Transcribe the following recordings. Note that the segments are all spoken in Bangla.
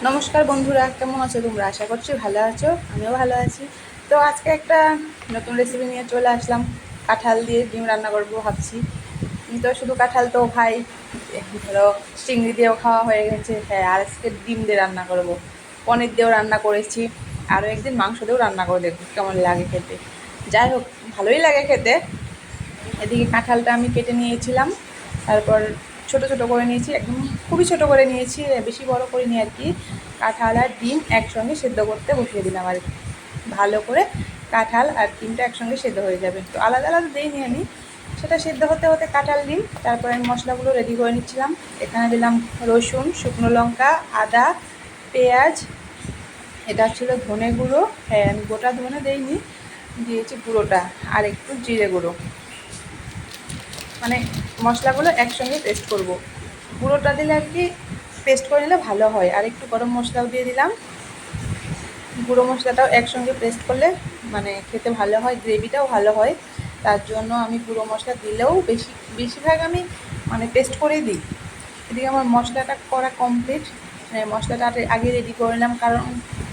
নমস্কার বন্ধুরা, কেমন আছো তোমরা? আশা করছি ভালো আছো, আমিও ভালো আছি। তো আজকে একটা নতুন রেসিপি নিয়ে চলে আসলাম। কাঁঠাল দিয়ে ডিম রান্না করবো ভাবছি। তো শুধু কাঁঠাল তো খাই, ধরো চিংড়ি দিয়েও খাওয়া হয়ে গেছে। হ্যাঁ, আর আজকে ডিম দিয়ে রান্না করব। পনির দিয়েও রান্না করেছি, আরও একদিন মাংস দিয়েও রান্না করে দেখবো কেমন লাগে খেতে। যাই হোক, ভালোই লাগে খেতে। এদিকে কাঁঠালটা আমি কেটে নিয়েছিলাম, তারপর ছোট ছোট করে নিয়েছি, একদম খুবই ছোট করে নিয়েছি, বেশি বড় করিনি আর কি। কাঁঠাল আর ডিম একসঙ্গে সেদ্ধ করতে বসিয়ে দিলাম আর কি। ভালো করে কাঁঠাল আর ডিমটা একসঙ্গে সেদ্ধ হয়ে যাবে, তো আলাদা আলাদা দিইনি আমি। সেটা সেদ্ধ হতে হতে কাঁঠাল ডিম, তারপরে আমি মশলাগুলো রেডি করে নিচ্ছিলাম। এখানে দিলাম রসুন, শুকনো লঙ্কা, আদা, পেঁয়াজ, এটা ছিল ধনে গুঁড়ো। হ্যাঁ, আমি গোটা ধনে দিইনি, দিয়েছি গুঁড়োটা, আর একটু জিরে গুঁড়ো। মানে মশলাগুলো একসঙ্গে পেস্ট করব। গুঁড়োটা দিলে আর কি পেস্ট করে নিলে ভালো হয়। আর একটু গরম মশলাও দিয়ে দিলাম। গুঁড়ো মশলাটাও একসঙ্গে পেস্ট করলে মানে খেতে ভালো হয়, গ্রেভিটাও ভালো হয়। তার জন্য আমি গুঁড়ো মশলা দিলেও বেশিরভাগ আমি মানে পেস্ট করেই দিই। এদিকে আমার মশলাটা করা কমপ্লিট। মশলাটা আগে রেডি করে নিলাম, কারণ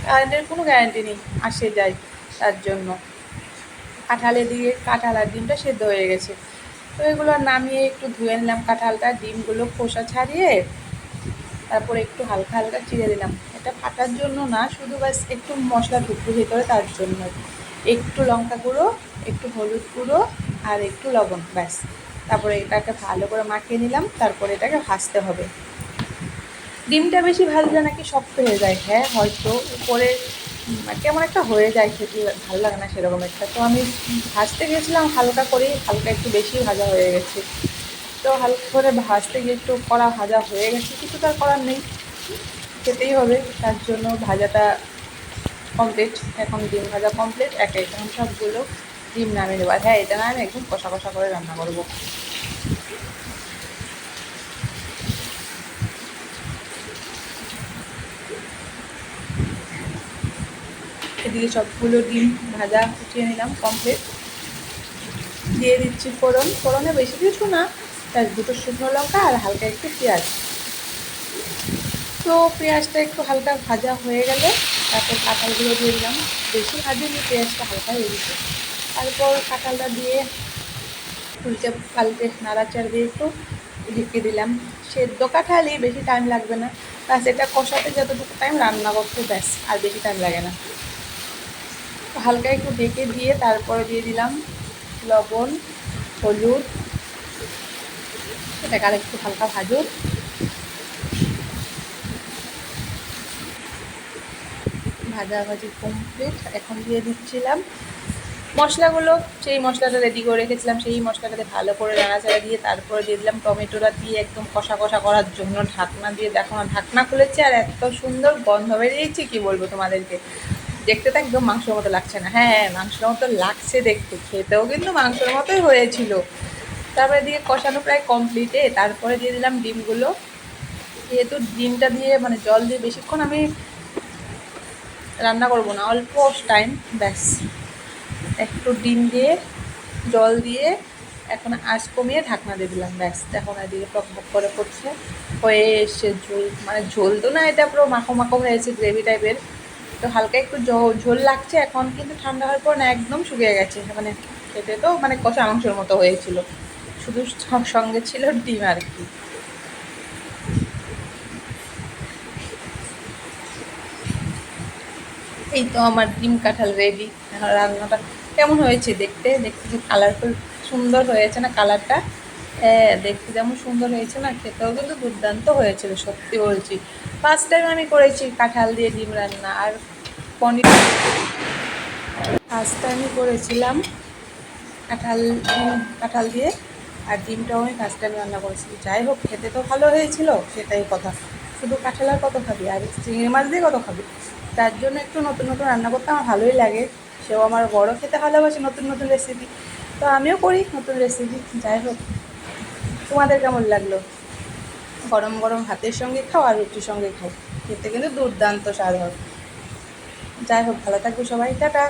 কারেন্টের কোনো গ্যারান্টি নেই, আসে যায়। তার জন্য কাঁঠালের দিকে কাঁঠাল আর ডিমটা সেদ্ধ হয়ে গেছে। তো এগুলো নামিয়ে একটু ধুয়ে নিলাম কাঁঠালটা, ডিমগুলো খোসা ছাড়িয়ে তারপরে একটু হালকা হালকা চিড়ে দিলাম। এটা ফাটার জন্য না, শুধু ব্যাস একটু মশলা ঢুকবে ভেতরে, তার জন্য। একটু লঙ্কা গুঁড়ো, একটু হলুদ গুঁড়ো, আর একটু লবণ, ব্যাস। তারপরে এটাকে ভালো করে মাখিয়ে নিলাম, তারপরে এটাকে ভাজতে হবে। ডিমটা বেশি ভাজলে নাকি শক্ত হয়ে যায়। হ্যাঁ, হয়তো উপরে কেমন একটা হয়ে যায়, খেতে ভালো লাগে না সেরকম একটা। তো আমি ভাজতে গেছিলাম হালকা করে, হালকা একটু বেশি ভাজা হয়ে গেছে। তো হালকা করে ভাজতে গিয়ে একটু কড়া ভাজা হয়ে গেছে, কিছু তার করার নেই, খেতেই হবে। তার জন্য ভাজাটা কমপ্লিট। এখন ডিম ভাজা কমপ্লিট, এখন সবগুলো ডিম নামিয়ে দেবো। আর হ্যাঁ, এটা না আমি একদম কষা কষা করে রান্না করবো। এদিকে সবগুলো ডিম ভাজা উঠিয়ে নিলাম কমপ্লিট। দিয়ে দিচ্ছি ফোড়ন। ফোড়নে বেশি কিছু না, তার দুটো শুকনো লঙ্কা আর হালকা একটু পেঁয়াজ। তো পেঁয়াজটা একটু হালকা ভাজা হয়ে গেলে তারপর কাঁঠালগুলো দিয়ে দিলাম। বেশি ভাজিনি, পেঁয়াজটা হালকা হয়ে গেছে। তারপর কাঁঠালটা দিয়ে উল্টে পাল্টে নাড়াচাড়া দিয়ে একটু ঢেকে দিলাম। সেদ্ধ কাঁঠালই, বেশি টাইম লাগবে না। ব্যাস এটা কষাতে যতটুকু টাইম, রান্না করতে ব্যাস আর বেশি টাইম লাগে না। হালকা একটু ঢেকে দিয়ে তারপরে দিয়ে দিলাম লবণ, হলুদ। এটাকে আর একটু হালকা ভাজুন। ভাজাভাজি কমপ্লিট। এখন দিয়ে দিচ্ছিলাম মশলাগুলো। সেই মশলাটা রেডি করে রেখেছিলাম, সেই মশলাটাতে ভালো করে নাড়াচাড়া দিয়ে তারপরে দিয়ে দিলাম টমেটোটা দিয়ে একদম কষা কষা করার জন্য ঢাকনা দিয়ে। দেখো না, ঢাকনা খুলেছে আর এত সুন্দর গন্ধ বেরিয়েছে, কি বলবো তোমাদেরকে। দেখতে তো একদম মাংসের মতো লাগছে না? হ্যাঁ হ্যাঁ, মাংসের মতো লাগছে দেখতে, খেতেও কিন্তু মাংসের মতোই হয়েছিল। তারপরে দিয়ে কষানো প্রায় কমপ্লিটে তারপরে দিয়ে দিলাম ডিমগুলো। যেহেতু ডিমটা দিয়ে মানে জল দিয়ে বেশিক্ষণ আমি রান্না করবো না, অল্প টাইম, ব্যাস। একটু ডিম দিয়ে জল দিয়ে এখন আঁচ কমিয়ে ঢাকনা দিয়ে দিলাম, ব্যাস। এখন এদিকে টকবক করে করছে, হয়ে এসছে। ঝোল মানে ঝোল তো না, এটা পুরো মাখো মাখো হয়েছে, গ্রেভি টাইপের। তো হালকা একটু ঝোল লাগছে এখন, কিন্তু ঠান্ডা হওয়ার পর না একদম শুকিয়ে গেছে। মানে খেতে তো মানে কষা মাংসের মতো হয়েছিল, শুধু সঙ্গে ছিল ডিম আর কি। এই তো আমার ডিম কাঁঠাল রেডি। এখন রান্নাটা কেমন হয়েছে দেখতে, দেখতে যে কালারফুল সুন্দর হয়েছে না কালারটা? হ্যাঁ, দেখতে যেমন সুন্দর হয়েছে না, খেতেও কিন্তু দুর্দান্ত হয়েছিল, সত্যি বলছি। ফার্স্ট টাইম আমি করেছি কাঁঠাল দিয়ে ডিম রান্না। আর পনির ফার্স্ট টাইমই করেছিলাম কাঁঠাল দিয়ে। আর ডিমটাও আমি ফার্স্ট টাইম রান্না করেছি। যাই হোক, খেতে তো ভালো হয়েছিল, সেটাই কথা। শুধু কাঁঠাল আর কত খাবি, আর চিংড়ি মাছ দিয়ে কত খাবি? তার জন্য একটু নতুন নতুন রান্না করতে আমার ভালোই লাগে। সেও আমার বড় খেতে ভালোবাসে নতুন নতুন রেসিপি, তো আমিও করি নতুন রেসিপি। যাই হোক, তোমাদের কেমন লাগলো? গরম গরম ভাতের সঙ্গে খাও আর রুটির সঙ্গে খাও, খেতে কিন্তু দুর্দান্ত স্বাদ হয়। যাই হোক, ভালো থাকবে সবাই, টাটা।